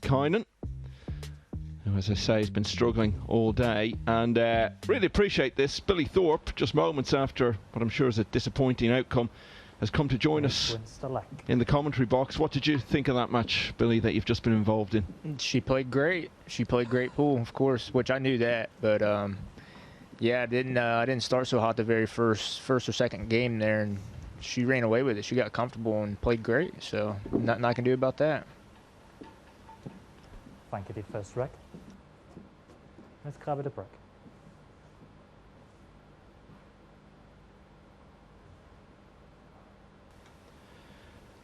Matikainen, who, as I say, has been struggling all day. And really appreciate this. Billy Thorpe, just moments after what I'm sure is a disappointing outcome, has come to join us in the commentary box. What did you think of that match, Billy, that you've just been involved in? She played great. She played great pool, of course, which I knew that. But yeah, I didn't start so hot the very first or second game there, and she ran away with it. She got comfortable and played great. So nothing I can do about that. Thank you, the first rack. Let's grab the break.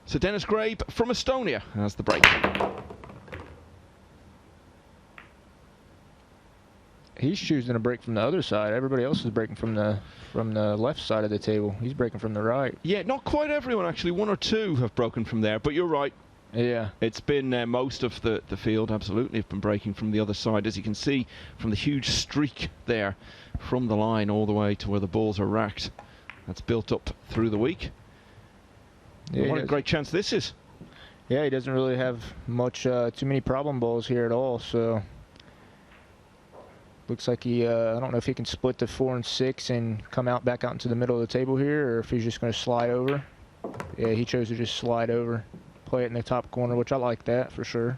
So Denis Grabe from Estonia has the break. He's choosing to break from the other side. Everybody else is breaking from the left side of the table. He's breaking from the right. Yeah, not quite everyone actually. One or two have broken from there, but you're right. Yeah. It's been most of the field, absolutely, have been breaking from the other side. As you can see from the huge streak there from the line all the way to where the balls are racked. That's built up through the week. Yeah, what a great chance this is. Yeah, he doesn't really have much, too many problem balls here at all, so looks like he, I don't know if he can split the 4 and 6 and come back out into the middle of the table here, or if he's just going to slide over. Yeah, he chose to just slide over, play it in the top corner, which I like that for sure.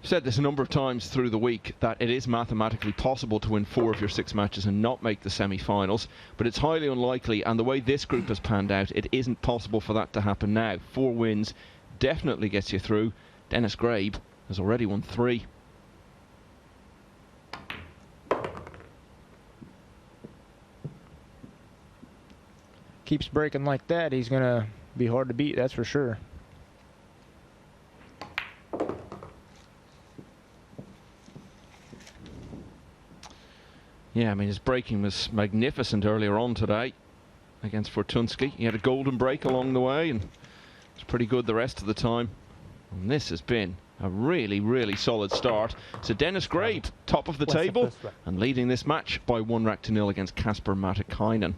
Said this a number of times through the week that it is mathematically possible to win 4 of your 6 matches and not make the semi-finals, but it's highly unlikely, and the way this group has panned out, it isn't possible for that to happen now. 4 wins definitely gets you through. Denis Grabe has already won 3. Keeps breaking like that, he's gonna be hard to beat, that's for sure. Yeah, I mean, his breaking was magnificent earlier on today against Fortunsky. He had a golden break along the way and was pretty good the rest of the time. And this has been a really, really solid start. So Denis Grabe, top of the table and leading this match by 1-0 against Casper Matikainen.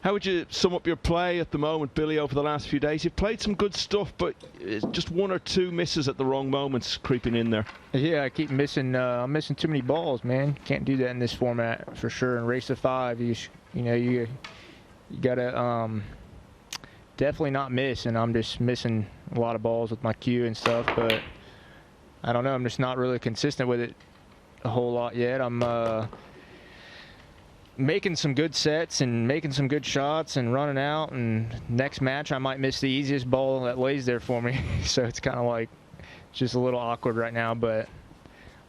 How would you sum up your play at the moment, Billy, over the last few days? You've played some good stuff, but it's just 1 or 2 misses at the wrong moments creeping in there. Yeah, I keep missing. I'm missing too many balls, man. Can't do that in this format for sure. In race to 5, you gotta definitely not miss, and I'm just missing a lot of balls with my cue and stuff. But I don't know. I'm just not really consistent with it a whole lot yet. I'm making some good sets and making some good shots and running out, and next match I might miss the easiest ball that lays there for me. So it's kind of like just a little awkward right now, but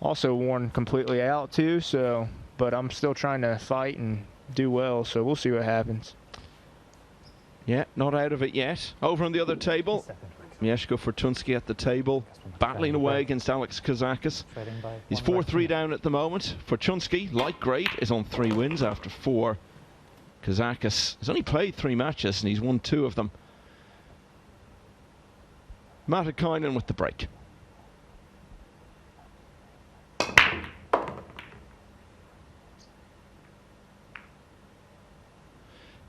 also worn completely out too, so but I'm still trying to fight and do well, so we'll see what happens. Yeah, not out of it yet. Over on the other table, Mieszko Fortunsky at the table, battling away against Alex Kazakus. He's 4-3 down at the moment. Fortunsky, like Grabe, is on 3 wins after 4. Kazakus has only played 3 matches and he's won 2 of them. Matikainen with the break.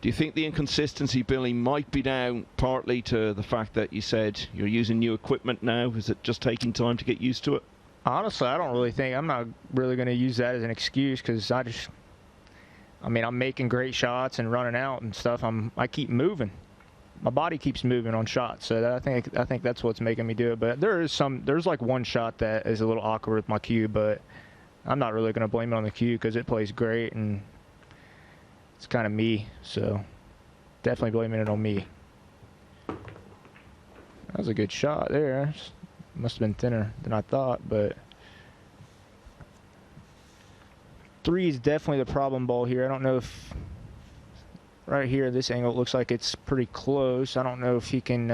Do you think the inconsistency, Billy, might be down partly to the fact that you said you're using new equipment now? Is it just taking time to get used to it? Honestly, I don't really think, I'm not really going to use that as an excuse, because I mean, I'm making great shots and running out and stuff. I keep moving. My body keeps moving on shots, so I think that's what's making me do it. But there's like 1 shot that is a little awkward with my cue, but I'm not really going to blame it on the cue because it plays great and it's kind of me, so definitely blaming it on me. That was a good shot there. Must have been thinner than I thought, but 3 is definitely the problem ball here. I don't know if right here, this angle, it looks like it's pretty close. I don't know if he can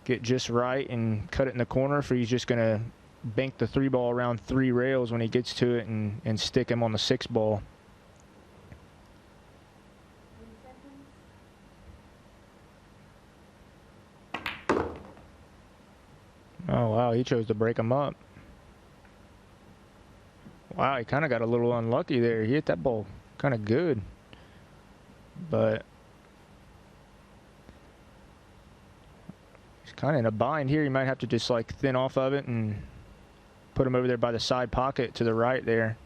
get just right and cut it in the corner, if he's just going to bank the 3 ball around 3 rails when he gets to it and stick him on the 6 ball. Oh, wow, he chose to break him up. Wow, he kind of got a little unlucky there. He hit that ball kind of good. But he's kind of in a bind here. He might have to just like thin off of it and put him over there by the side pocket to the right there.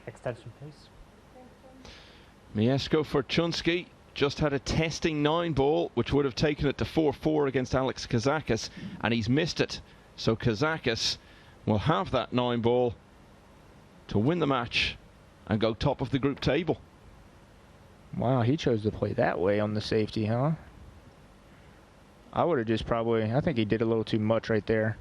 Extension, please. Mieszko Fortunsky just had a testing 9-ball, which would have taken it to 4-4 against Alex Kazakus, and he's missed it. So Kazakus will have that 9-ball to win the match and go top of the group table. Wow, he chose to play that way on the safety, huh? I would have just probably, I think he did a little too much right there.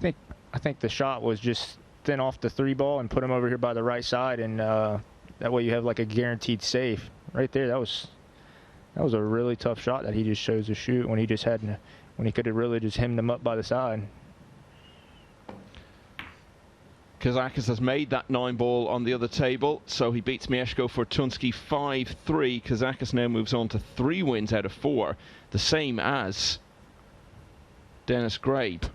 I think the shot was just thin off the 3-ball and put him over here by the right side, and that way you have like a guaranteed safe. Right there, that was a really tough shot that he just chose to shoot when he just had, when he could have really just hemmed him up by the side. Kazakus has made that 9-ball on the other table, so he beats Mieszko Fortunsky 5-3. Kazakus now moves on to 3 wins out of 4, the same as Denis Grabe.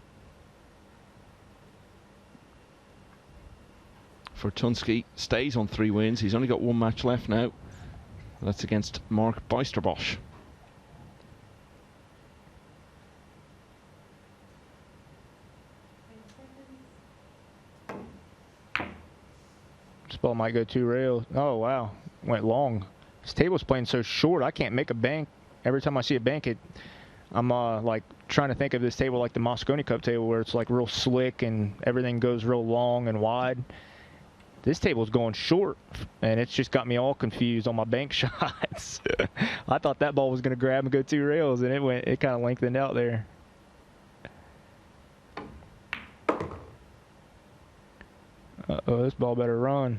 Fortunsky stays on 3 wins. He's only got 1 match left now. That's against Mark Bijsterbosch. This ball might go 2 rails. Oh, wow. Went long. This table's playing so short, I can't make a bank. Every time I see a bank, I'm like trying to think of this table like the Mosconi Cup table, where it's like real slick and everything goes real long and wide. This table's going short, and it's just got me all confused on my bank shots. I thought that ball was going to grab and go 2 rails, and it kind of lengthened out there. Uh-oh, this ball better run.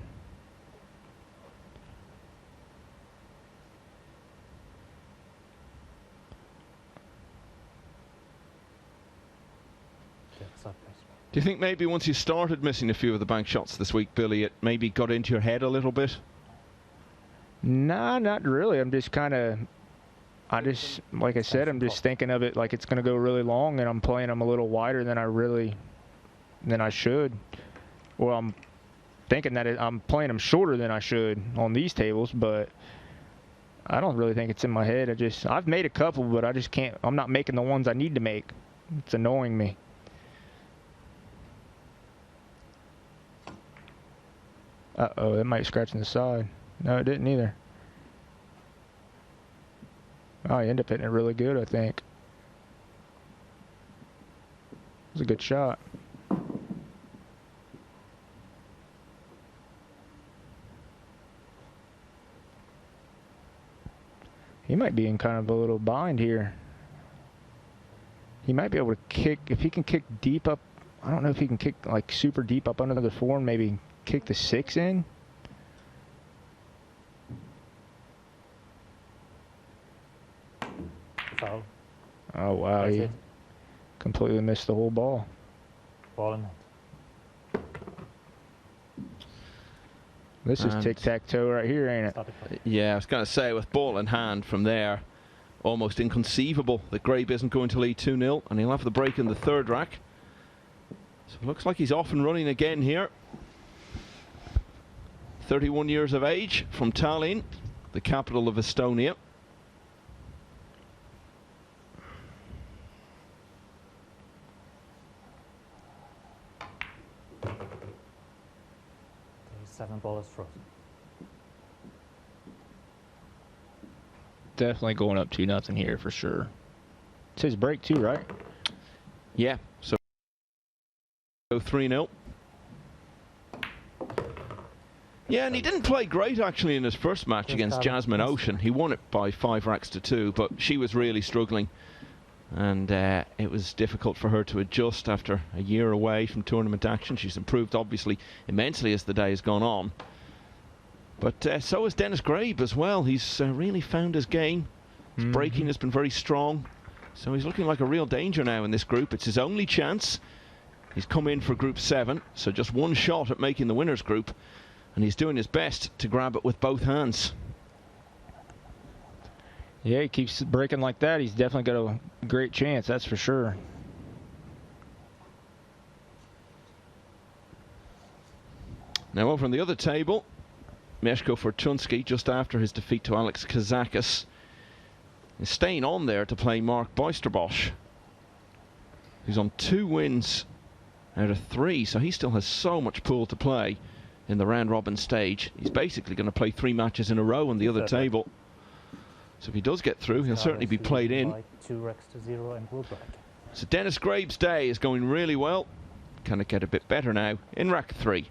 Do you think maybe once you started missing a few of the bank shots this week, Billy, it maybe got into your head a little bit? Nah, not really. I'm just kind of, like I said, I'm just thinking of it like it's going to go really long, and I'm playing them a little wider than I should. Well, I'm thinking that I'm playing them shorter than I should on these tables, but I don't really think it's in my head. I've made a couple, but I just can't, I'm not making the ones I need to make. It's annoying me. Uh-oh, it might scratch on the side. No, it didn't either. Oh, he ended up hitting it really good, I think. It was a good shot. He might be in kind of a little bind here. He might be able to kick, if he can kick deep up. I don't know if he can kick like super deep up under the 4 and maybe kick the 6 in. Foul. Oh wow, That's he it. completely missed the whole ball. Ball in hand. This is tic-tac-toe right here, ain't it? Stop it. Yeah, I was going to say, with ball in hand from there, almost inconceivable that Grabe isn't going to lead 2-0, and he'll have the break in the 3rd rack. So it looks like he's off and running again here. 31 years of age, from Tallinn, the capital of Estonia. The 7-ball is frozen. Definitely going up 2-0 here for sure. It's his break too, right? Yeah, so 3-0. Yeah, and he didn't play great actually in his first match against Jasmine Ocean. He won it by 5 racks to 2, but she was really struggling, and it was difficult for her to adjust after a year away from tournament action. She's improved obviously immensely as the day has gone on, but so has Denis Grabe as well. He's really found his game. His breaking has been very strong, so he's looking like a real danger now in this group. It's his only chance. He's come in for Group 7, so just 1 shot at making the winners group, and he's doing his best to grab it with both hands. Yeah, he keeps breaking like that. He's definitely got a great chance, that's for sure. Now over on the other table, Mieszko Fortunsky, just after his defeat to Alex Kazakus, is staying on there to play Mark Boisterbosch, who's on 2 wins out of 3, so he still has so much pool to play in the round-robin stage. He's basically going to play 3 matches in a row on the other table. So if he does get through, he'll certainly be played in. 2-0 and will break. So Denis Grabe's day is going really well. Can it get a bit better now in rack 3?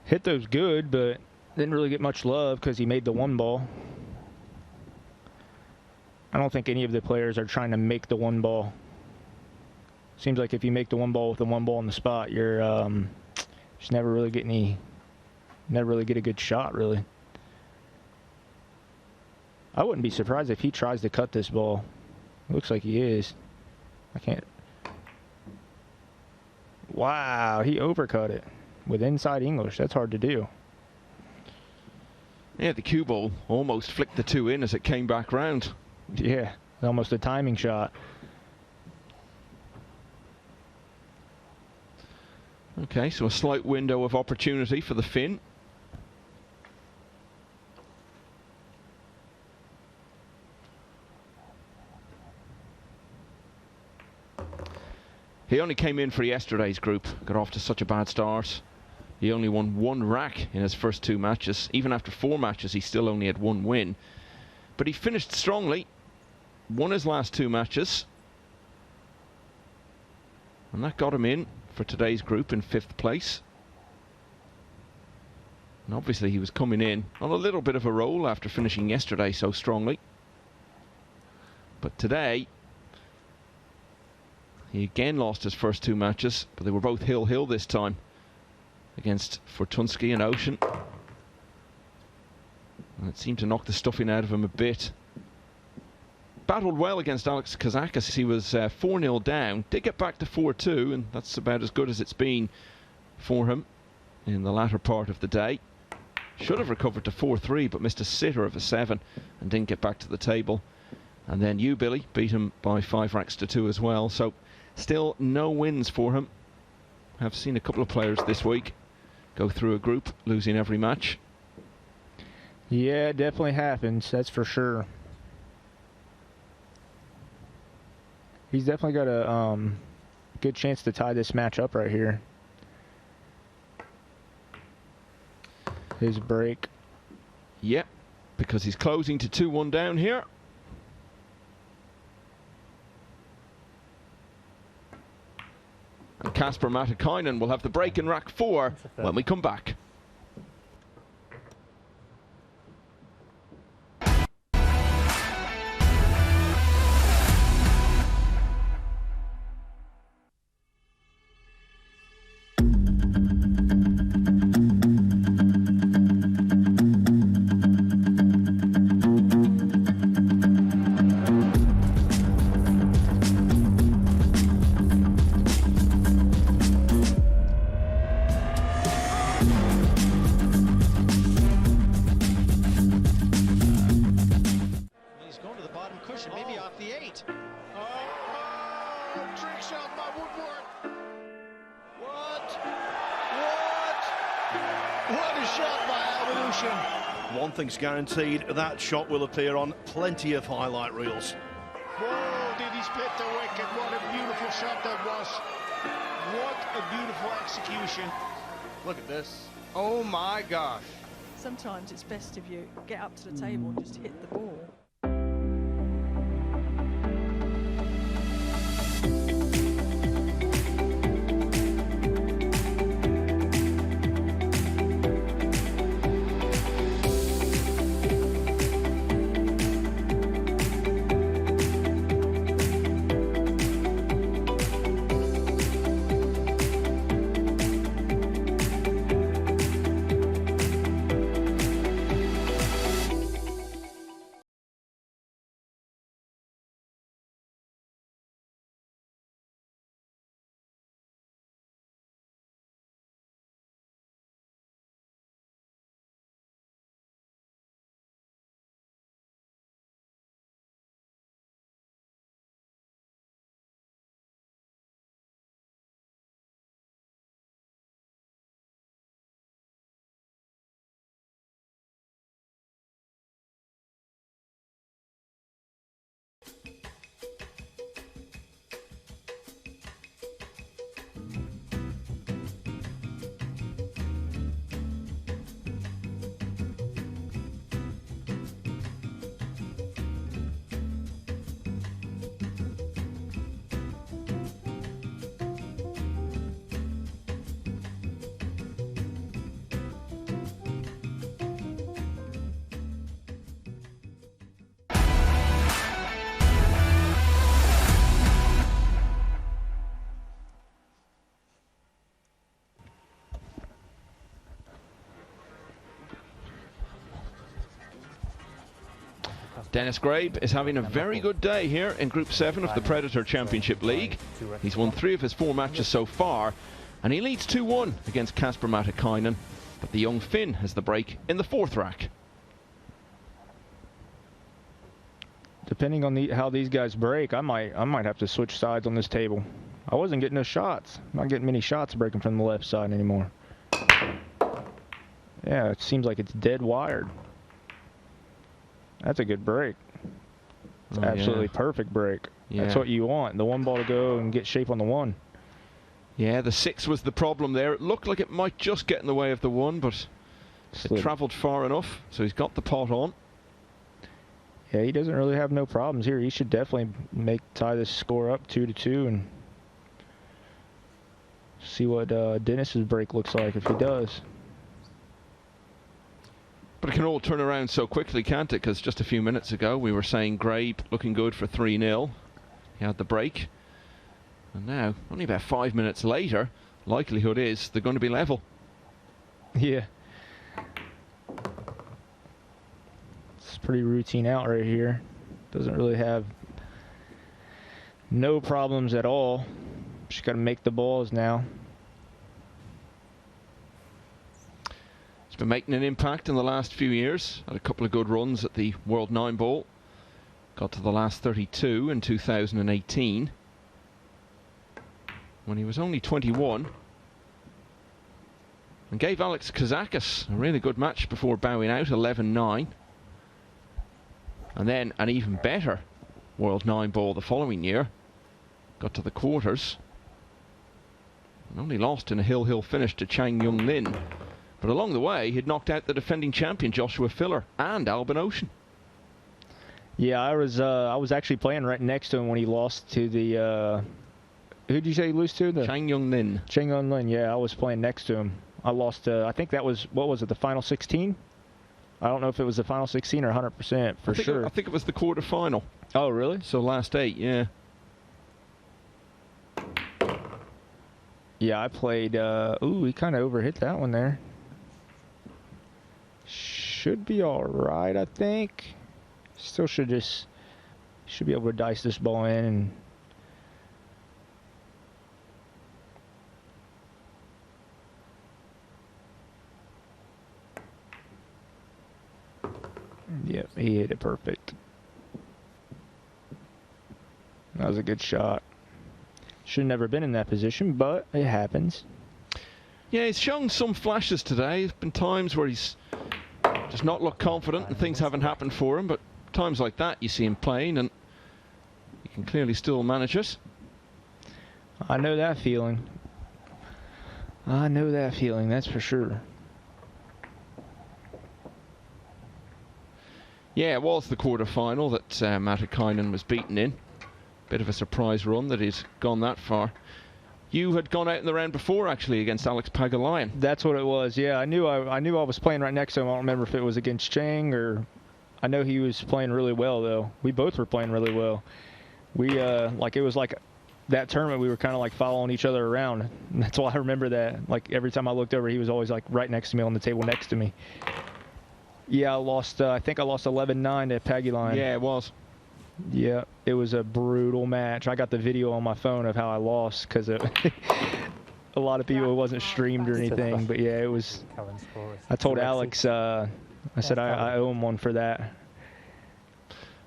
Hit those good, but didn't really get much love because he made the 1 ball. I don't think any of the players are trying to make the 1 ball. Seems like if you make the 1 ball with the 1 ball in the spot, you're just never really get a good shot, really. I wouldn't be surprised if he tries to cut this ball. Looks like he is. I can't. Wow, he overcut it with inside English. That's hard to do. Yeah, the cue ball almost flicked the 2 in as it came back round. Yeah, almost a timing shot. Okay, so a slight window of opportunity for the Finn. He only came in for yesterday's group, got off to such a bad start. He only won 1 rack in his first 2 matches. Even after 4 matches, he still only had 1 win. But he finished strongly, won his last 2 matches. And that got him in for today's group in 5th place. And obviously he was coming in on a little bit of a roll after finishing yesterday so strongly. But today, he again lost his first 2 matches, but they were both hill-hill this time against Fortunsky and Ocean. And it seemed to knock the stuffing out of him a bit. Battled well against Alex Kazakus. He was 4-0 down. Did get back to 4-2, and that's about as good as it's been for him in the latter part of the day. Should have recovered to 4-3, but missed a sitter of a 7 and didn't get back to the table. And then you, Billy, beat him by 5 racks to 2 as well. So still no wins for him. I've seen a couple of players this week go through a group, losing every match. Yeah, it definitely happens, that's for sure. He's definitely got a good chance to tie this match up right here. His break. Yep, because he's closing to 2-1 down here. And Casper Matikainen will have the break in rack 4 when we come back. Maybe off the 8. Oh, trick shot by Woodward. What a shot by Evolution. One thing's guaranteed, that shot will appear on plenty of highlight reels. Whoa, did he split the wicket? What a beautiful shot that was. What a beautiful execution. Look at this. Oh my gosh. Sometimes it's best if you get up to the table and just hit the ball. Denis Grabe is having a very good day here in Group 7 of the Predator Championship League. He's won 3 of his 4 matches so far, and he leads 2-1 against Casper Matikainen. But the young Finn has the break in the 4th rack. Depending on how these guys break, I might have to switch sides on this table. I wasn't getting no shots. I'm not getting many shots breaking from the left side anymore. Yeah, it seems like it's dead wired. That's a good break. It's absolutely perfect break. Yeah. That's what you want. The 1 ball to go and get shape on the 1. Yeah, the 6 was the problem there. It looked like it might just get in the way of the 1, but it travelled far enough, so he's got the pot on. Yeah, he doesn't really have no problems here. He should definitely tie this score up 2-2 and see what Denis's break looks like if he does. But it can all turn around so quickly, can't it? Because just a few minutes ago we were saying Grabe looking good for 3-0. He had the break. And now, only about 5 minutes later, likelihood is they're going to be level. Yeah. It's pretty routine out right here. Doesn't really have no problems at all. Just got to make the balls now. He's been making an impact in the last few years. Had a couple of good runs at the World 9 Ball. Got to the last 32 in 2018. When he was only 21. And gave Alex Kazakus a really good match before bowing out, 11-9. And then an even better World 9 Ball the following year. Got to the quarters. And only lost in a hill finish to Chang Young Lin. But along the way, he'd knocked out the defending champion Joshua Filler and Albin Ocean. Yeah, I was actually playing right next to him when he lost to the who did you say he lost to? The Chang Young Lin. Chang Young Lin, yeah, I was playing next to him. I lost, I think that was, what was it, the final 16? I don't know if it was the final 16 or 100% for sure. I think it was the quarter-final. Oh, really? So last 8, yeah. Yeah, I played, ooh, he kind of overhit that one there. Should be all right, I think. Still should be able to dice this ball in and yep, he hit it perfect. That was a good shot. Should have never been in that position, but it happens. Yeah, he's shown some flashes today. There's been times where he's just not looked confident and things haven't happened for him, but times like that you see him playing and he can clearly still manage it. I know that feeling. I know that feeling, that's for sure. Yeah, it was the quarter-final that Matikainen was beaten in. Bit of a surprise run that he's gone that far. You had gone out in the round before, actually, against Alex Pagulayan. That's what it was, yeah. I knew I was playing right next to him. I don't remember if it was against Chang or... I know he was playing really well, though. We both were playing really well. We, like, it was like that tournament, we were kind of like following each other around. And that's why I remember that. Like, every time I looked over, he was always, like, right next to me on the table next to me. Yeah, I lost, I think I lost 11-9 to Pagulayan. Yeah, it was. Yeah, it was a brutal match. I got the video on my phone of how I lost because a lot of people, it wasn't streamed or anything. But yeah, it was. I told Alex, I said I owe him one for that.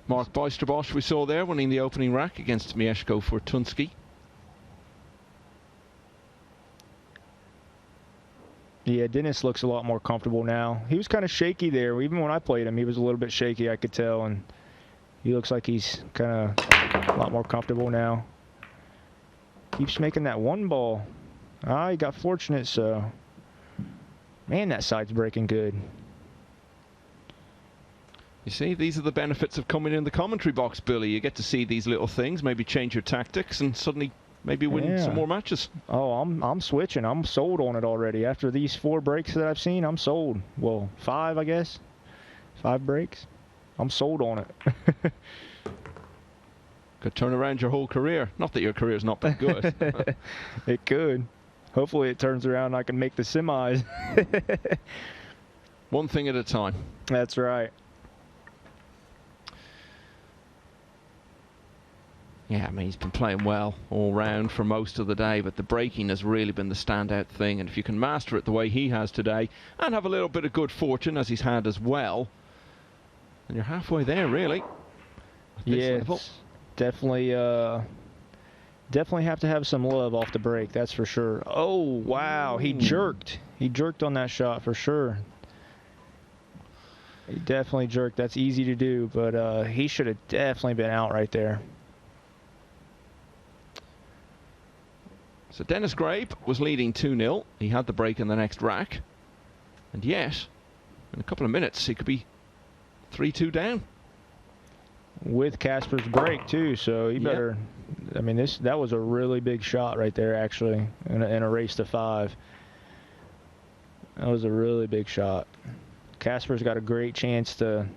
Mark Boisterbosch we saw there winning the opening rack against Mieszko Fortunsky. Yeah, Denis looks a lot more comfortable now. He was kind of shaky there. Even when I played him, he was a little bit shaky, I could tell. And he looks like he's kind of a lot more comfortable now. Keeps making that 1 ball. Ah, he got fortunate, so. Man, that side's breaking good. You see, these are the benefits of coming in the commentary box, Billy. You get to see these little things, maybe change your tactics, and suddenly maybe win some more matches. Oh, I'm switching. I'm sold on it already. After these 4 breaks that I've seen, I'm sold. Well, 5, I guess. 5 breaks. I'm sold on it. Could turn around your whole career. Not that your career's not been good. It could. Hopefully it turns around and I can make the semis. One thing at a time. That's right. Yeah, I mean, he's been playing well all round for most of the day, but the breaking has really been the standout thing. And if you can master it the way he has today, and have a little bit of good fortune, as he's had as well, then you're halfway there, really. Yeah, it's definitely, definitely have to have some love off the break, that's for sure. Oh, wow, he jerked. He jerked on that shot for sure. He definitely jerked. That's easy to do, but he should have definitely been out right there. So Denis Grabe was leading 2-0. He had the break in the next rack. And yet, in a couple of minutes, he could be 3-2 down. With Casper's break, too, so he better... I mean, that was a really big shot right there, actually, in a race to 5. That was a really big shot. Casper's got a great chance to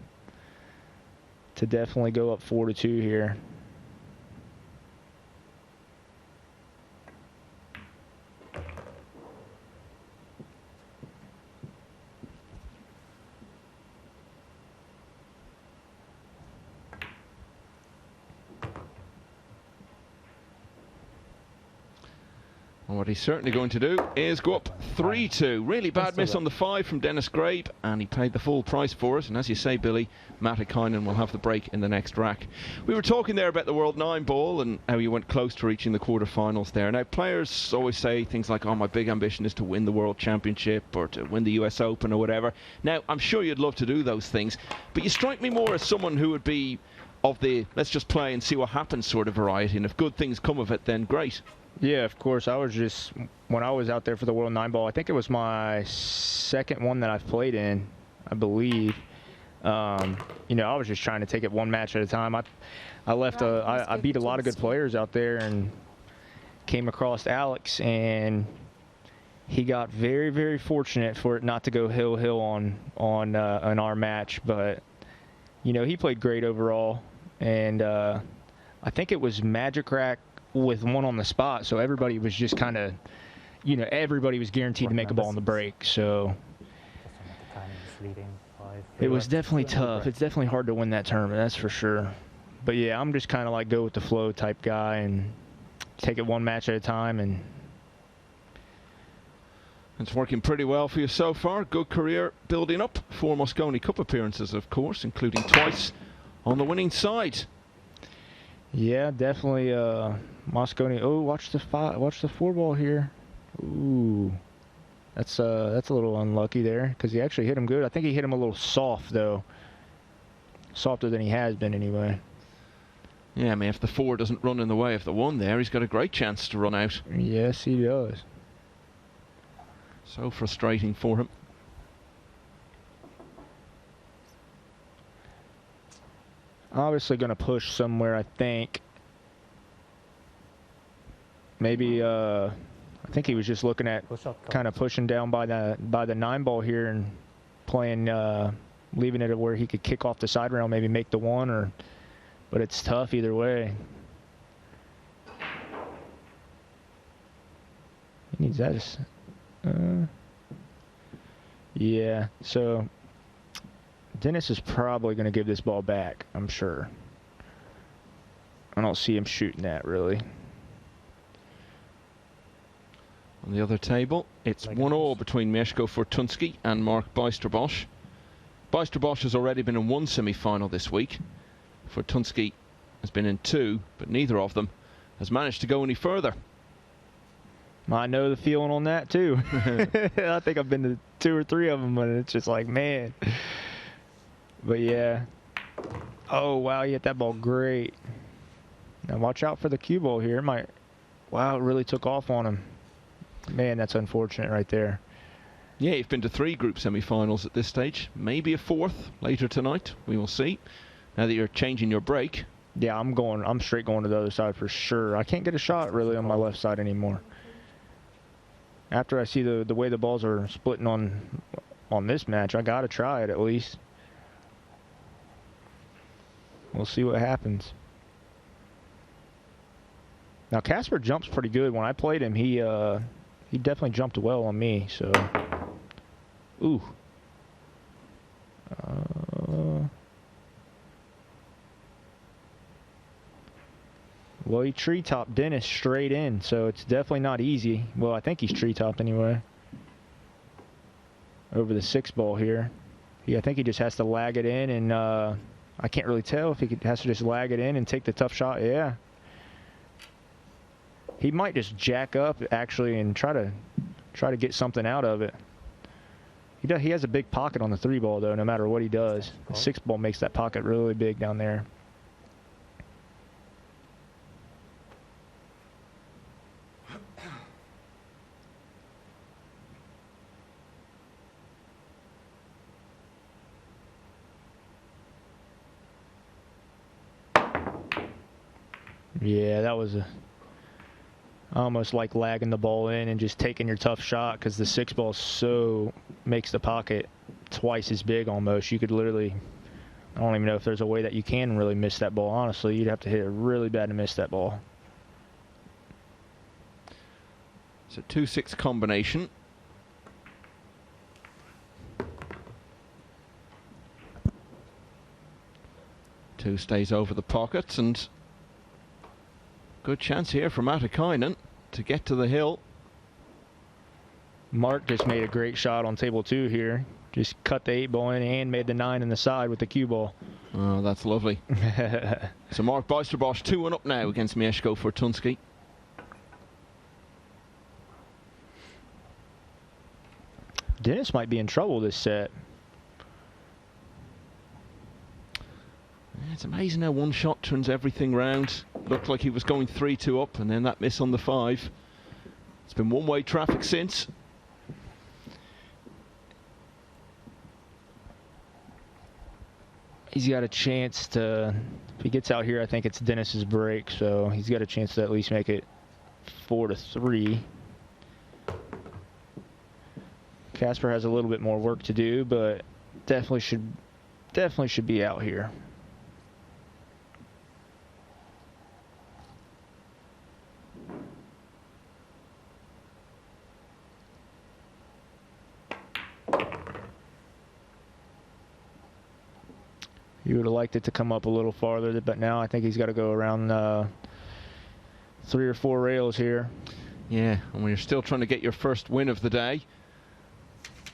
definitely go up 4-2 here. And what he's certainly going to do is go up 3-2. Really bad miss on the 5 from Denis Grabe, and he paid the full price for it. And as you say, Billy, Matikainen will have the break in the next rack. We were talking there about the World 9 ball and how you went close to reaching the quarterfinals there. Now, players always say things like, oh, my big ambition is to win the World Championship or to win the US Open or whatever. Now, I'm sure you'd love to do those things, but you strike me more as someone who would be of the let's just play and see what happens sort of variety, and if good things come of it, then great. Yeah, of course. I was just, when I was out there for the World 9 ball, I think it was my second one that I've played in, I believe. You know, I was just trying to take it one match at a time. I beat a lot of good players out there and came across Alex, and he got very, very fortunate for it not to go hill on our match. But, you know, he played great overall, and I think it was Magic Rack with one on the spot, so everybody was just kind of, you know, everybody was guaranteed to make a ball on the break, so it was definitely tough. It's definitely hard to win that tournament, that's for sure. But yeah, I'm just kind of like go with the flow type guy and take it one match at a time. And it's working pretty well for you so far. Good career building up. 4 Mosconi Cup appearances, of course, including twice on the winning side. Yeah, definitely Mosconi. Oh, watch the 4 ball here. Ooh, that's a little unlucky there because he actually hit him good. I think he hit him a little soft though, softer than he has been anyway. Yeah, I mean, if the 4 doesn't run in the way of the 1 there, he's got a great chance to run out. Yes, he does. So frustrating for him. Obviously going to push somewhere, I think. Maybe I think he was just looking at kind of pushing down by the 9 ball here and playing, leaving it where he could kick off the side rail, maybe make the 1, but it's tough either way. He needs that. Yeah, so Denis is probably going to give this ball back, I'm sure. I don't see him shooting that, really. On the other table, it's 1-1 between Mieszko Fortunsky and Mark Bijsterbosch. Bijsterbosch has already been in 1 semi-final this week. Fortunsky has been in 2, but neither of them has managed to go any further. I know the feeling on that, too. I think I've been to 2 or 3 of them, and it's just like, man. But yeah. Oh, wow, he hit that ball great. Now watch out for the cue ball here. Wow, it really took off on him. Man, that's unfortunate right there. Yeah, you've been to 3 group semi-finals at this stage. Maybe a 4th later tonight. We will see. Now that you're changing your break. Yeah, I'm straight going to the other side for sure. I can't get a shot really on my left side anymore. After I see the way the balls are splitting on this match, I got to try it at least. We'll see what happens. Now Casper jumps pretty good. When I played him, he definitely jumped well on me. So, ooh. Well, he tree-topped Denis straight in, so it's definitely not easy. Well, I think he's tree-topped anyway. Over the 6-ball here. I think he just has to lag it in, and I can't really tell if he has to just lag it in and take the tough shot. Yeah. He might just jack up, actually, and try to get something out of it. He has a big pocket on the 3-ball, though, no matter what he does. The 6-ball makes that pocket really big down there. Yeah, that was almost like lagging the ball in and just taking your tough shot, because the 6-ball makes the pocket twice as big almost. You could literally, I don't even know if there's a way that you can really miss that ball, honestly. You'd have to hit it really bad to miss that ball. It's a 2-6 combination. Two stays over the pocket, and good chance here for Matikainen to get to the hill. Mark just made a great shot on table 2 here. Just cut the 8-ball in and made the 9 in the side with the cue ball. Oh, that's lovely. So Mark Bijsterbosch 2-1 up now against Mieszko Fortunsky. Denis might be in trouble this set. It's amazing how one shot turns everything round. Looked like he was going 3-2 up, and then that miss on the 5. It's been one-way traffic since. He's got a chance to, if he gets out here, I think it's Denis's break, so he's got a chance to at least make it 4-3. Casper has a little bit more work to do, but definitely should be out here. He would have liked it to come up a little farther, but now I think he's got to go around 3 or 4 rails here. Yeah, and when you're still trying to get your first win of the day,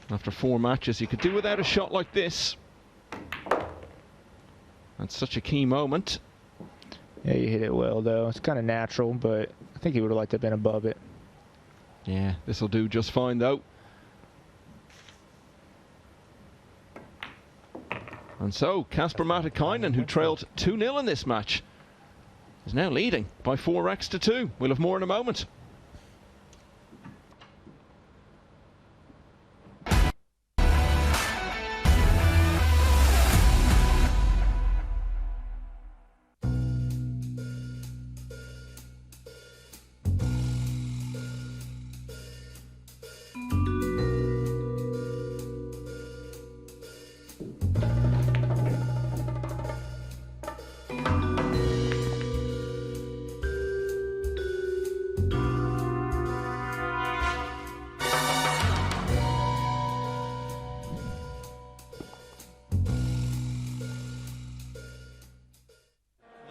after 4 matches, you could do without a shot like this. That's such a key moment. Yeah, you hit it well, though. It's kind of natural, but I think he would have liked to have been above it. Yeah, this will do just fine, though. And so, Casper Matikainen, who trailed 2-0 in this match, is now leading by 4 racks to 2. We'll have more in a moment.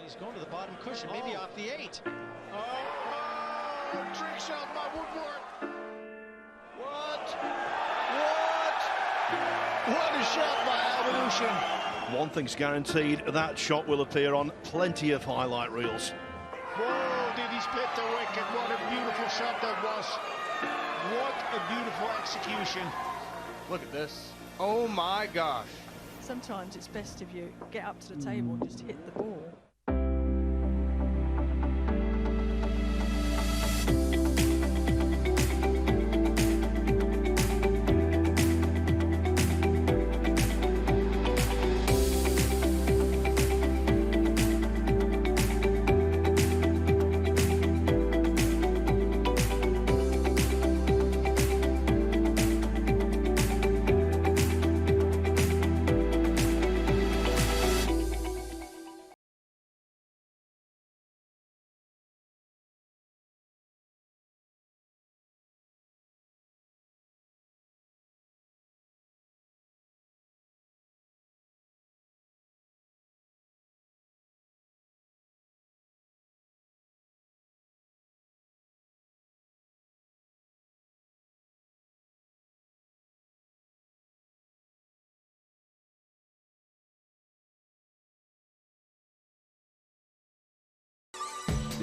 He's going to the bottom cushion, maybe off the 8. Oh, trick shot by Woodward. What a shot by Albanushin. One thing's guaranteed, that shot will appear on plenty of highlight reels. Whoa, did he split the wicket? What a beautiful shot that was. What a beautiful execution. Look at this. Oh my gosh. Sometimes it's best if you get up to the table and just hit the ball.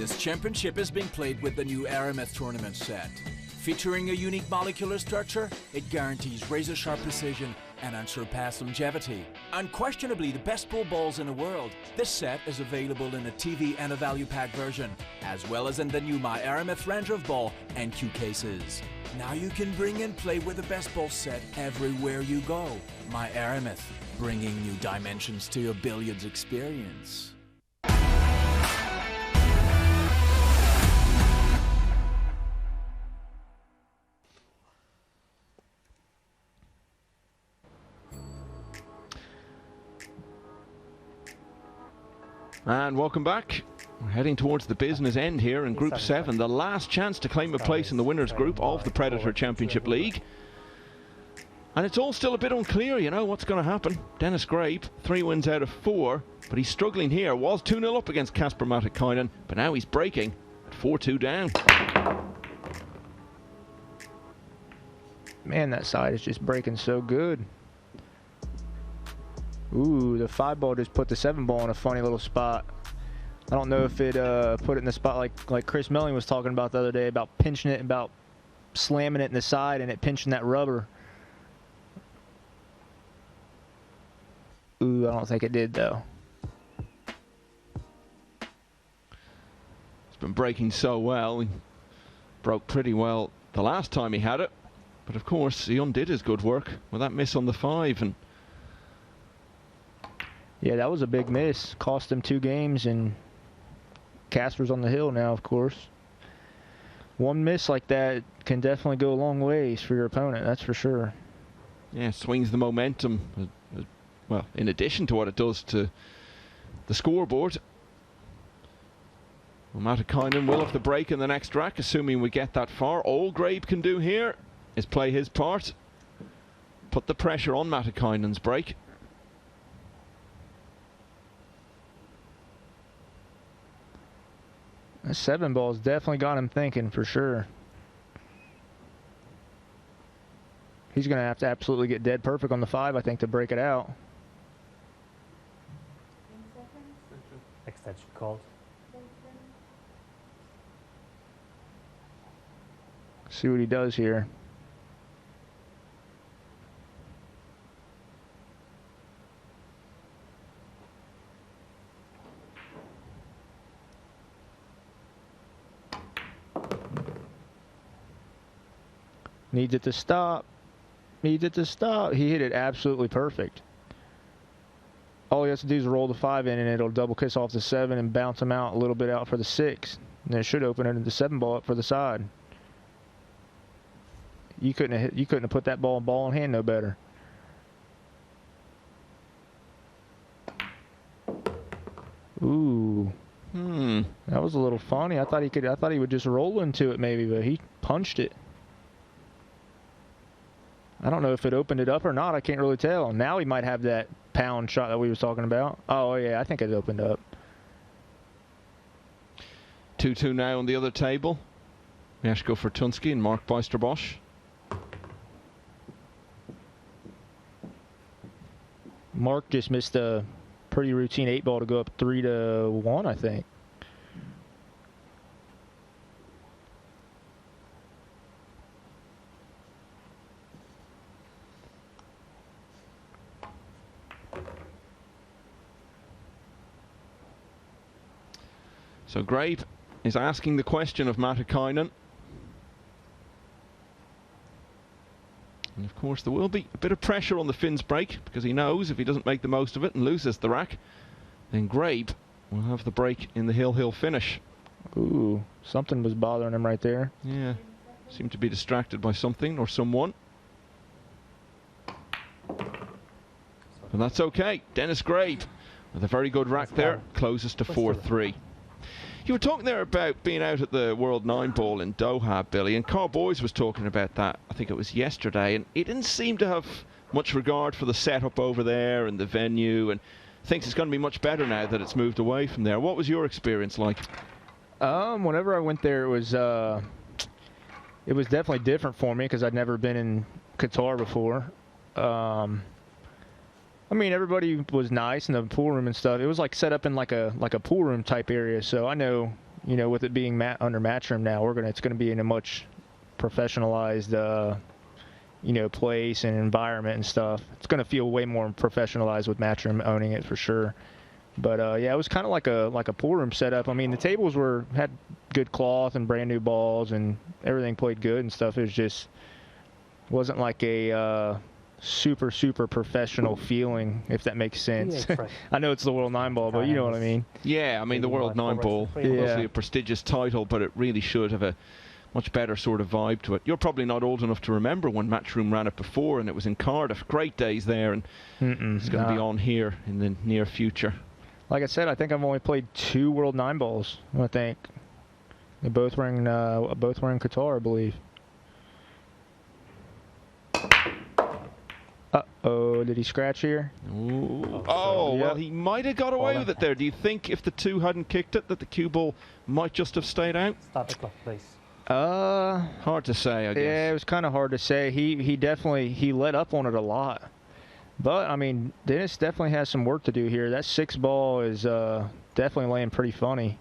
This championship is being played with the new Aramith tournament set. Featuring a unique molecular structure, it guarantees razor-sharp precision and unsurpassed longevity. Unquestionably the best pool balls in the world, this set is available in a TV and a value pack version, as well as in the new My Aramith range of ball and cue cases. Now you can bring and play with the best ball set everywhere you go. My Aramith, bringing new dimensions to your billiards experience. And welcome back. We're heading towards the business end here in Group 7, the last chance to claim a place in the winners group of the Predator Championship League. And it's all still a bit unclear, you know, what's going to happen. Denis Grabe, 3 wins out of 4, but he's struggling here. Was 2-0 up against Casper Matikainen, but now he's breaking at 4-2 down. Man, that side is just breaking so good. Ooh, the 5 ball just put the 7 ball in a funny little spot. I don't know if it put it in the spot like Chris Melling was talking about the other day, about pinching it, about slamming it in the side and it pinching that rubber. Ooh, I don't think it did though. It's been breaking so well. He broke pretty well the last time he had it, but of course he undid his good work with that miss on the 5. And yeah, that was a big miss. Cost him 2 games, and Casper's on the hill now, of course. One miss like that can definitely go a long ways for your opponent, that's for sure. Yeah, swings the momentum, well, in addition to what it does to the scoreboard. Well, Matikainen will have the break in the next rack, assuming we get that far. All Grabe can do here is play his part, put the pressure on Matikainen's break. That 7 ball's definitely got him thinking for sure. He's going to have to absolutely get dead perfect on the 5, I think, to break it out. Extension called. See what he does here. Needs it to stop. Needs it to stop. He hit it absolutely perfect. All he has to do is roll the 5 in and it'll double kiss off the 7 and bounce him out a little bit out for the 6. And it should open it the 7 ball up for the side. You couldn't have put that ball in hand no better. Ooh. That was a little funny. I thought he would just roll into it maybe, but he punched it. I don't know if it opened it up or not. I can't really tell. Now he might have that pound shot that we was talking about. Oh, yeah, I think it opened up. 2-2 now on the other table. Mieszko Fortunsky and Mark Beisterbosch. Mark just missed a pretty routine 8 ball to go up 3-1, I think. So Grabe is asking the question of Matikainen. And of course there will be a bit of pressure on the Finn's break, because he knows if he doesn't make the most of it and loses the rack, then Grabe will have the break in the hill finish. Ooh, something was bothering him right there. Yeah, seemed to be distracted by something or someone. And that's okay. Denis Grabe with a very good rack there, closes to 4-3. You were talking there about being out at the World 9 Ball in Doha, Billy, and Carl Boyes was talking about that, I think it was yesterday, and he didn't seem to have much regard for the setup over there and the venue, and thinks it's going to be much better now that it's moved away from there. What was your experience like? Whenever I went there, it was definitely different for me because I'd never been in Qatar before. I mean, everybody was nice in the pool room and stuff. It was like set up in like a pool room type area. So I know you know, with it being under Matchroom now, it's going to be in a much professionalized, you know, place and environment and stuff. It's going to feel way more professionalized with Matchroom owning it for sure. But yeah, it was kind of like a pool room setup. I mean, the tables had good cloth and brand new balls and everything played good and stuff. It was just wasn't like a super professional feeling, if that makes sense. I know it's the World 9 ball, but you know what I mean. Yeah, I mean the World 9 ball, obviously a prestigious title, but it really should have a much better sort of vibe to it. You're probably not old enough to remember when Matchroom ran it before, and it was in Cardiff. Great days there, and it's going to be on here in the near future. Like I said, I think I've only played 2 World 9 balls. I think they both were in Qatar, I believe. Uh-oh, did he scratch here? Ooh. Oh, well, he might have got away with it there. Do you think if the 2 hadn't kicked it, that the cue ball might just have stayed out? Start the clock, please. Hard to say, I guess. Yeah, it was kind of hard to say. He definitely let up on it a lot. But, I mean, Denis definitely has some work to do here. That 6 ball is definitely laying pretty funny.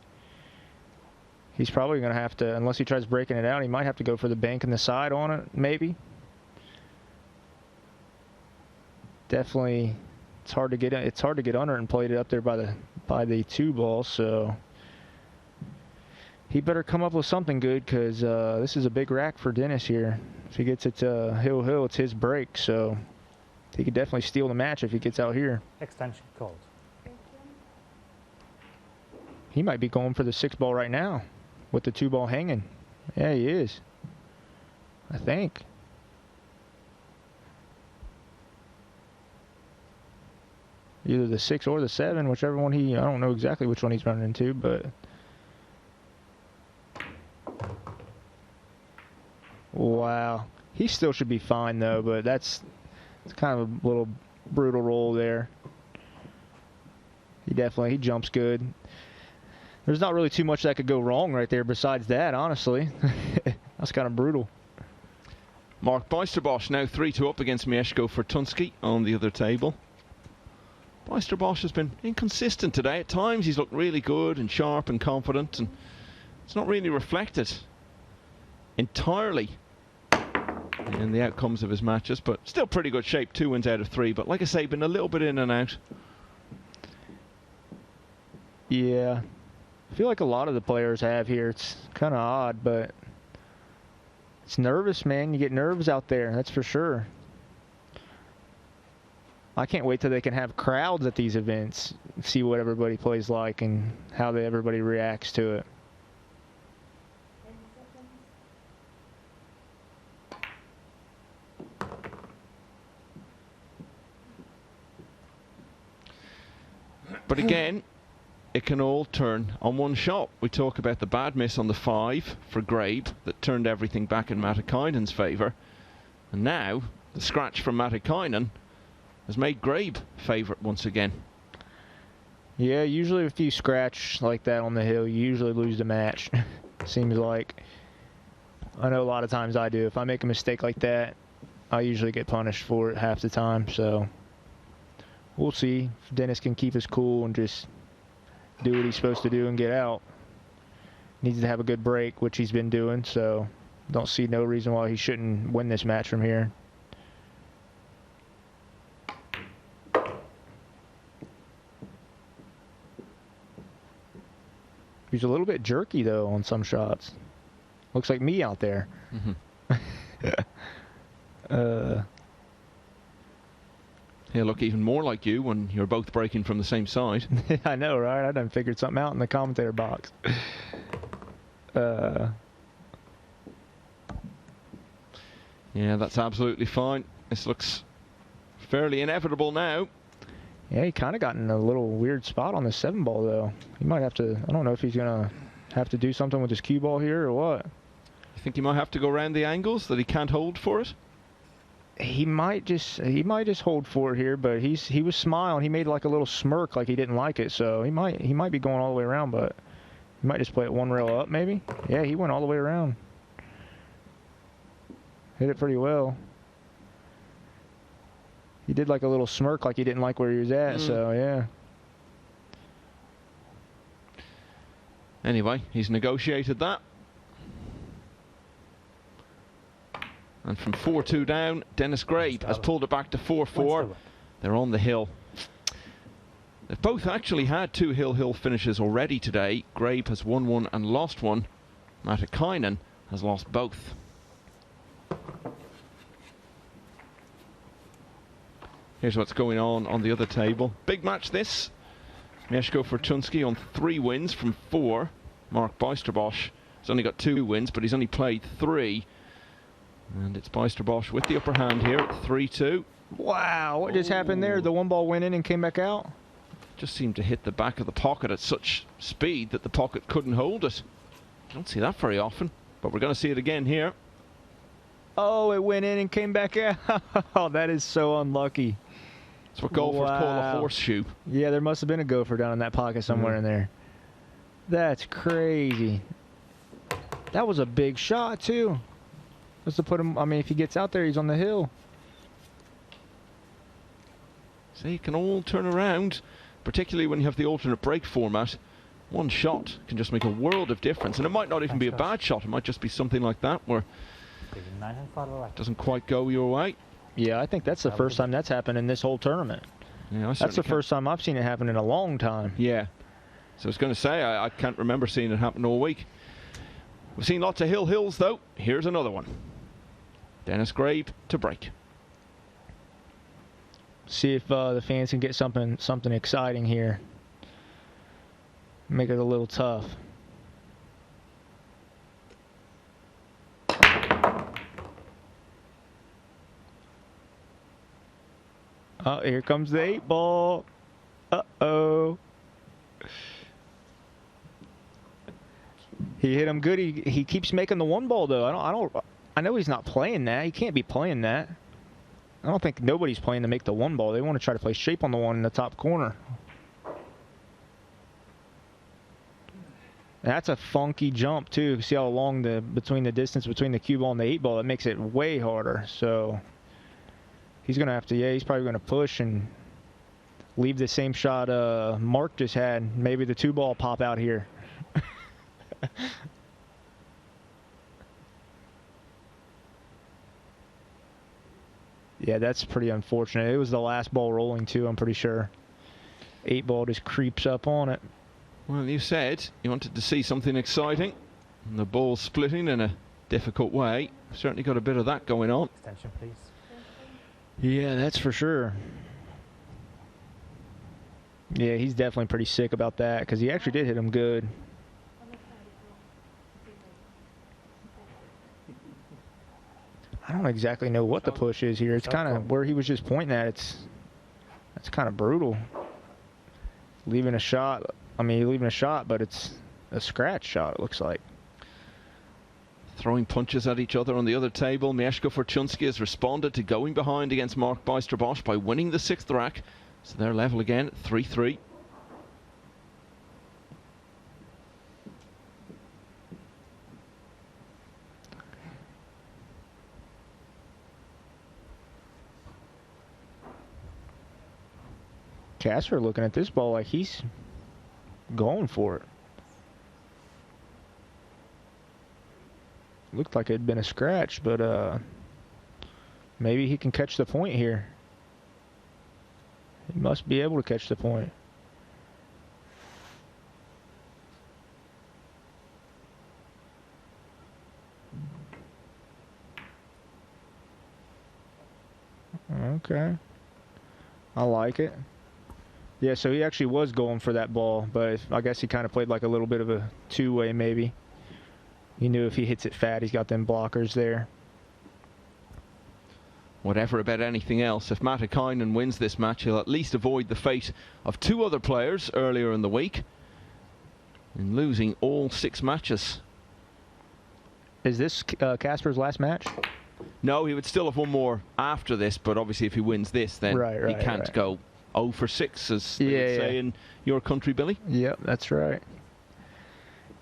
He's probably going to have to, unless he tries breaking it out, he might have to go for the bank and the side on it, maybe. Definitely, it's hard to get under it and play it up there by the 2 ball, so he better come up with something good, because this is a big rack for Denis here. If he gets it to hill, it's his break, so he could definitely steal the match if he gets out here. Extension called. He might be going for the 6 ball right now with the 2 ball hanging. Yeah, he is, I think. Either the 6 or the 7, whichever one I don't know exactly which one he's running into, but. Wow. He still should be fine though, but it's kind of a little brutal roll there. He jumps good. There's not really too much that could go wrong right there besides that, honestly. That's kind of brutal. Mark Bijsterbosch now 3-2 up against Mieszko Fortunsky on the other table. Bijsterbosch has been inconsistent today. At times he's looked really good and sharp and confident, and it's not really reflected entirely in the outcomes of his matches, but still pretty good shape. 2 wins out of 3, but like I say, been a little bit in and out. Yeah, I feel like a lot of the players have here. It's kind of odd, but it's nervous, man. You get nerves out there, that's for sure. I can't wait till they can have crowds at these events, see what everybody plays like and how everybody reacts to it. But again, it can all turn on one shot. We talk about the bad miss on the 5 for Grabe that turned everything back in Matikainen's favour. And now, the scratch from Matikainen has made Grabe favourite once again. Yeah, usually if you scratch like that on the hill, you usually lose the match. Seems like. I know a lot of times I do. If I make a mistake like that, I usually get punished for it half the time, so we'll see if Denis can keep his cool and just do what he's supposed to do and get out. Needs to have a good break, which he's been doing, so don't see no reason why he shouldn't win this match from here. He's a little bit jerky, though, on some shots. Looks like me out there. He'll look even more like you when you're both breaking from the same side. I know, right? I done figured something out in the commentator box. Yeah, that's absolutely fine. This looks fairly inevitable now. Yeah, he kind of got in a little weird spot on the 7 ball, though. He might have to, I don't know if he's going to have to do something with his cue ball here or what. You think he might have to go around the angles that he can't hold for it? He might just hold for it here, but he was smiling. He made like a little smirk, like he didn't like it. So he might be going all the way around, but he might just play it 1 rail up, maybe. Yeah, he went all the way around. Hit it pretty well. He did like a little smirk, like he didn't like where he was at. So yeah. Anyway, he's negotiated that. And from 4-2 down, Denis Grabe has pulled it back to 4-4. They're on the hill. They've both actually had 2 hill finishes already today. Grabe has won one and lost one. Matikainen has lost both. Here's what's going on the other table. Big match this. Mieszko Fortunsky on 3 wins from 4. Mark Bijsterbosch has only got 2 wins, but he's only played 3. And it's Bijsterbosch with the upper hand here at 3-2. Wow, what just happened there? The one ball went in and came back out? Just seemed to hit the back of the pocket at such speed that the pocket couldn't hold it. Don't see that very often, but we're going to see it again here. Oh, it went in and came back out. Oh, that is so unlucky. That's what golfers call a horseshoe. Yeah, there must have been a gopher down in that pocket somewhere in there. That's crazy. That was a big shot, too. Just to put him, I mean, if he gets out there, he's on the hill. So it can all turn around, particularly when you have the alternate break format. One shot can just make a world of difference, and it might not even be a bad shot. It might just be something like that where it doesn't quite go your way. Yeah, I think that's the first time that's happened in this whole tournament. Yeah, that's the first time I've seen it happen in a long time. Yeah. So I was going to say, I can't remember seeing it happen all week. We've seen lots of hills, though. Here's another one. Denis Grabe to break. See if the fans can get something exciting here. Make it a little tough. Oh, here comes the 8 ball. Uh-oh. He hit him good. He keeps making the 1 ball though. I know he's not playing that. He can't be playing that. I don't think nobody's playing to make the 1 ball. They want to try to play shape on the 1 in the top corner. That's a funky jump too. See how long between the distance between the cue ball and the 8 ball? It makes it way harder. So he's gonna have to. Yeah, he's probably gonna push and leave the same shot Mark just had. Maybe the 2 ball pop out here. Yeah, that's pretty unfortunate. It was the last ball rolling too, I'm pretty sure. 8 ball just creeps up on it. Well, you said you wanted to see something exciting. And the ball splitting in a difficult way. Certainly got a bit of that going on. Extension, please. Yeah, that's for sure. Yeah, he's definitely pretty sick about that because he actually did hit him good. I don't exactly know what the push is here. It's kind of where he was just pointing at. That's kind of brutal. Leaving a shot. I mean, leaving a shot, but it's a scratch shot, it looks like. Throwing punches at each other on the other table. Mieszko Fortunsky has responded to going behind against Mark Bijsterbosch by winning the 6th rack. So they're level again at 3-3. Casper looking at this ball like he's going for it. Looked like it had been a scratch, but maybe he can catch the point here. He must be able to catch the point. Okay. I like it. Yeah, so he actually was going for that ball, but I guess he kind of played like a little bit of a 2-way maybe. He knew if he hits it fat, he's got them blockers there. Whatever about anything else, if Matikainen wins this match, he'll at least avoid the fate of 2 other players earlier in the week in losing all 6 matches. Is this Casper's last match? No, he would still have 1 more after this, but obviously if he wins this, then he can't go 0 for 6, as they would say in your country, Billy. Yep, that's right.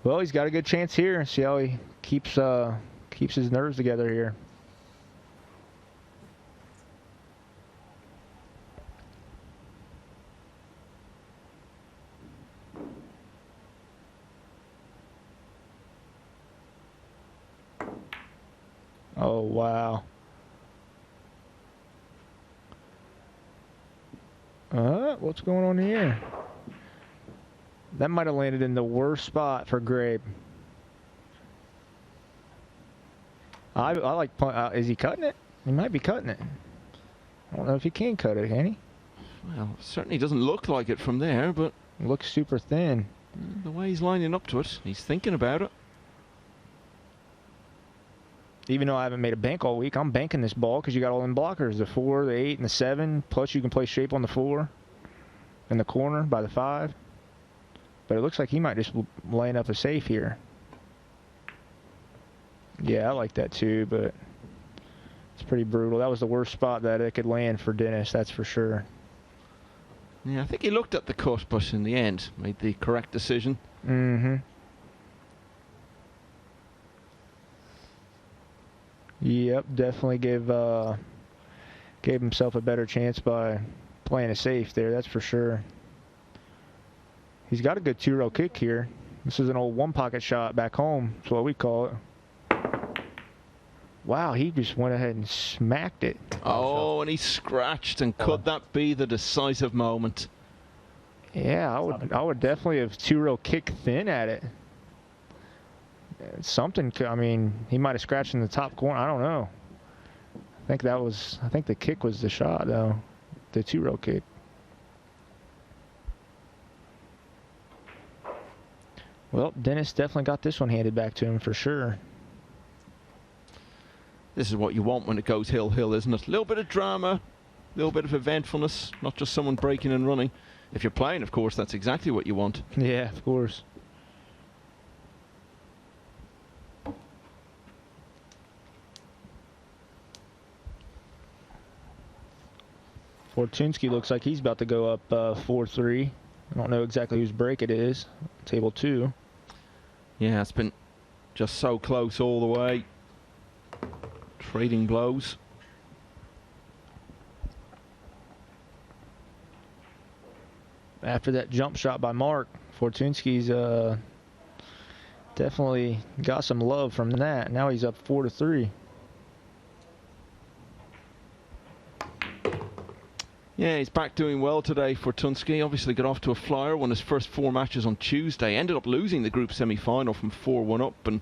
Well, he's got a good chance here. See how he keeps his nerves together here. Oh, wow. What's going on here? That might have landed in the worst spot for Grabe. I like, is he cutting it? He might be cutting it. I don't know if he can cut it, can he? Well, certainly doesn't look like it from there, but It looks super thin. the way he's lining up to it, he's thinking about it. Even though I haven't made a bank all week, I'm banking this ball because you got all them blockers, the 4, the 8, and the 7. Plus you can play shape on the 4 in the corner by the 5. But it looks like he might just line up a safe here. Yeah, I like that too, but it's pretty brutal. That was the worst spot that it could land for Denis, that's for sure. Yeah, I think he looked at the cut, but in the end made the correct decision. Mm-hmm. Yep, definitely gave himself a better chance by playing a safe there, that's for sure. He's got a good 2-row kick here. This is an old one-pocket shot back home, that's what we call it. Wow, he just went ahead and smacked it. Oh, and he scratched, and could that be the decisive moment? Yeah, I would definitely have 2-row kick thin at it. Something, I mean, he might have scratched in the top corner. I don't know. I think the kick was the shot, though. The 2-row kick. Well, Denis definitely got this one handed back to him for sure. This is what you want when it goes hill-hill, isn't it? A little bit of drama, a little bit of eventfulness, not just someone breaking and running. If you're playing, of course, that's exactly what you want. Yeah, of course. Fortunsky looks like he's about to go up 4-3. I don't know exactly whose break it is. Table 2. Yeah, it's been just so close all the way. Trading blows. After that jump shot by Mark, Fortunsky's definitely got some love from that. Now he's up 4-3. Yeah, he's back doing well today for Fortunsky. Obviously got off to a flyer, won his first 4 matches on Tuesday. Ended up losing the group semi-final from 4-1 up and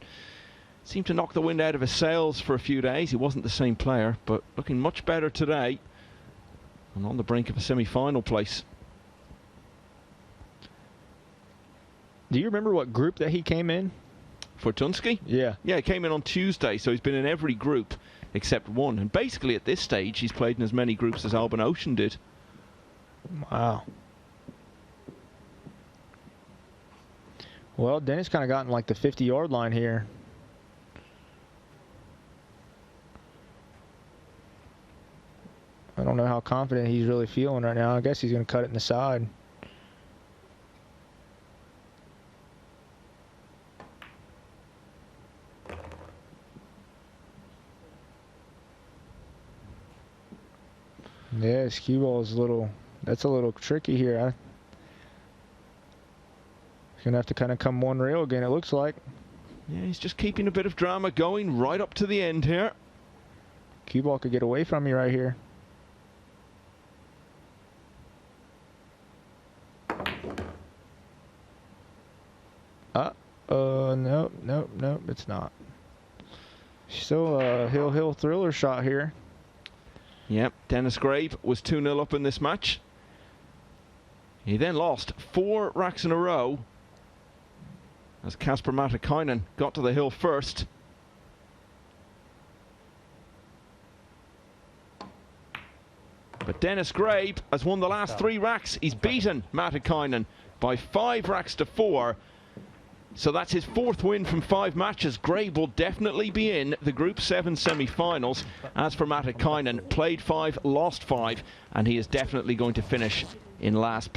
seemed to knock the wind out of his sails for a few days. He wasn't the same player, but looking much better today and on the brink of a semi-final place. Do you remember what group that he came in? Fortunsky? Yeah. Yeah, he came in on Tuesday, so he's been in every group except one. And basically at this stage, he's played in as many groups as Albin Ocean did. Wow. Well, Denis kind of gotten like the 50-yard line here. I don't know how confident he's really feeling right now. I guess he's going to cut it in the side. Yeah, his cue ball is that's a little tricky here. He's going to have to kind of come one rail again, it looks like. Yeah, he's just keeping a bit of drama going right up to the end here. Cue ball could get away from me right here. Nope, it's not. Still a hill thriller shot here. Yep, Denis Grabe was 2-0 up in this match. He then lost 4 racks in a row as Casper Matikainen got to the hill first. But Denis Grabe has won the last 3 racks. He's beaten Matikainen by 5 racks to 4. So that's his 4th win from 5 matches. Grabe will definitely be in the Group 7 semi-finals. As for Matikainen, played 5, lost 5, and he is definitely going to finish in last place.